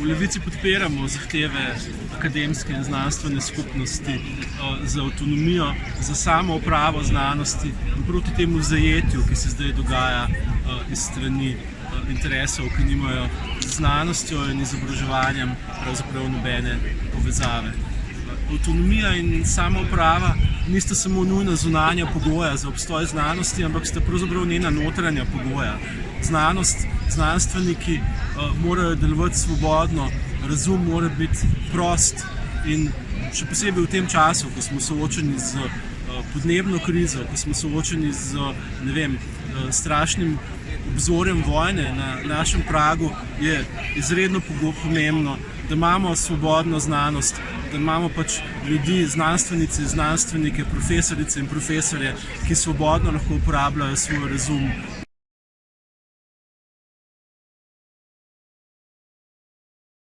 V Levici podpiramo zahteve akademske in znanstvene skupnosti za avtonomijo, za samo upravo znanosti in proti temu zajetju, ki se zdaj dogaja iz strani interesov, ki nimajo z znanostjo in izobraževanjem pravzaprav nobene povezave. Avtonomija in samouprava nista samo nujna zunanja pogoja za obstoj znanosti, ampak sta pravzaprav njena notranja pogoja. Znanstveniki morajo delovati svobodno, razum mora biti prost in še posebej v tem času, ko smo soočeni z podnebno krizo, ko smo soočeni z, strašnim obzorjem vojne na našem pragu, je izredno pomembno, da imamo svobodno znanost, da imamo pač ljudi, znanstvenice, znanstvenike, profesorice in profesorje, ki svobodno lahko uporabljajo svoj razum